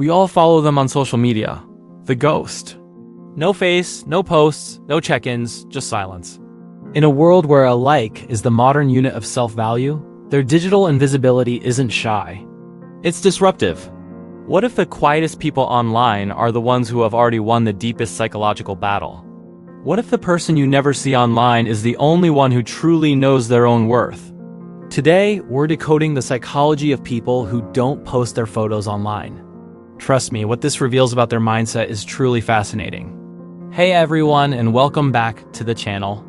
We all follow them on social media. The ghost. No face, no posts, no check-ins, just silence. In a world where a like is the modern unit of self-value, their digital invisibility isn't shy. It's disruptive. What if the quietest people online are the ones who have already won the deepest psychological battle? What if the person you never see online is the only one who truly knows their own worth? Today, we're decoding the psychology of people who don't post their photos online. Trust me, what this reveals about their mindset is truly fascinating. Hey everyone, and welcome back to the channel.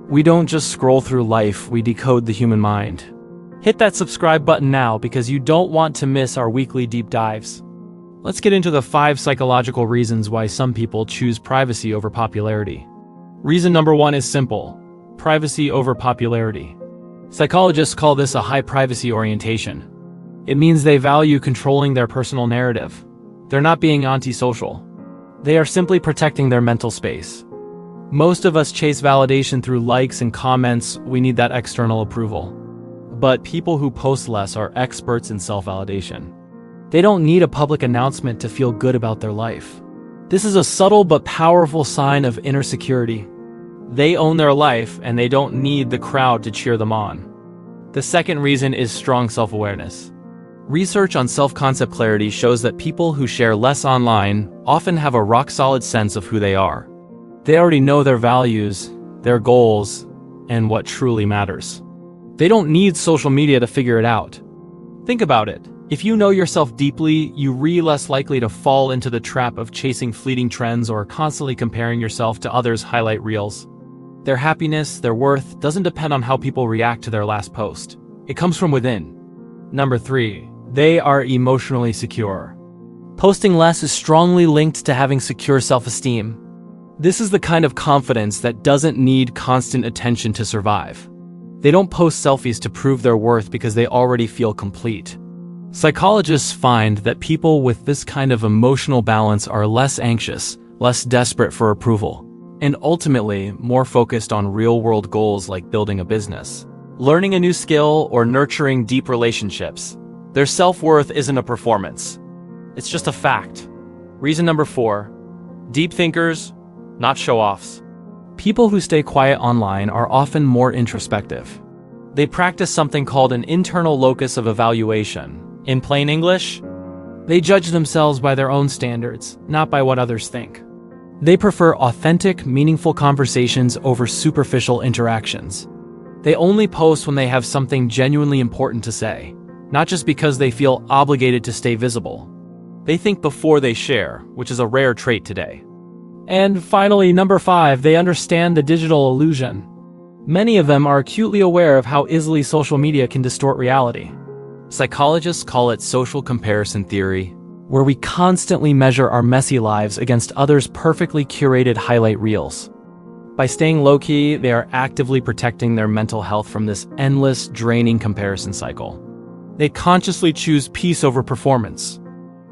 We don't just scroll through life, we decode the human mind. Hit that subscribe button now because you don't want to miss our weekly deep dives. Let's get into the 5 psychological reasons why some people choose privacy over popularity. Reason number 1 is simple: privacy over popularity. Psychologists call this a high privacy orientation. It means they value controlling their personal narrative. They're not being antisocial. They are simply protecting their mental space. Most of us chase validation through likes and comments. We need that external approval. But people who post less are experts in self-validation. They don't need a public announcement to feel good about their life. This is a subtle but powerful sign of inner security. They own their life and they don't need the crowd to cheer them on. The second reason is strong self-awareness. Research on self-concept clarity shows that people who share less online often have a rock-solid sense of who they are. They already know their values, their goals, and what truly matters. They don't need social media to figure it out. Think about it. If you know yourself deeply, you're less likely to fall into the trap of chasing fleeting trends or constantly comparing yourself to others' highlight reels. Their happiness, their worth, doesn't depend on how people react to their last post. It comes from within. Number 3. They are emotionally secure. Posting less is strongly linked to having secure self-esteem. This is the kind of confidence that doesn't need constant attention to survive. They don't post selfies to prove their worth because they already feel complete. Psychologists find that people with this kind of emotional balance are less anxious, less desperate for approval, and ultimately more focused on real-world goals like building a business, learning a new skill, or nurturing deep relationships. Their self-worth isn't a performance. It's just a fact. Reason number 4. Deep thinkers, not show-offs. People who stay quiet online are often more introspective. They practice something called an internal locus of evaluation. In plain English, they judge themselves by their own standards, not by what others think. They prefer authentic, meaningful conversations over superficial interactions. They only post when they have something genuinely important to say, not just because they feel obligated to stay visible. They think before they share, which is a rare trait today. And finally, number 5, they understand the digital illusion. Many of them are acutely aware of how easily social media can distort reality. Psychologists call it social comparison theory, where we constantly measure our messy lives against others' perfectly curated highlight reels. By staying low-key, they are actively protecting their mental health from this endless, draining comparison cycle. They consciously choose peace over performance.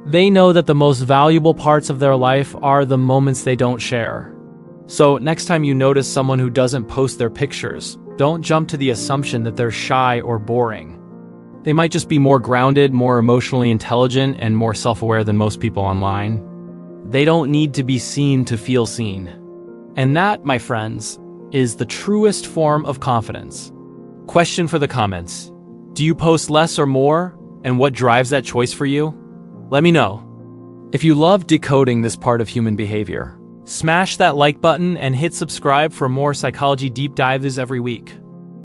They know that the most valuable parts of their life are the moments they don't share. So next time you notice someone who doesn't post their pictures, don't jump to the assumption that they're shy or boring. They might just be more grounded, more emotionally intelligent, and more self-aware than most people online. They don't need to be seen to feel seen. And that, my friends, is the truest form of confidence. Question for the comments. Do you post less or more? And what drives that choice for you? Let me know. If you love decoding this part of human behavior, smash that like button and hit subscribe for more psychology deep dives every week.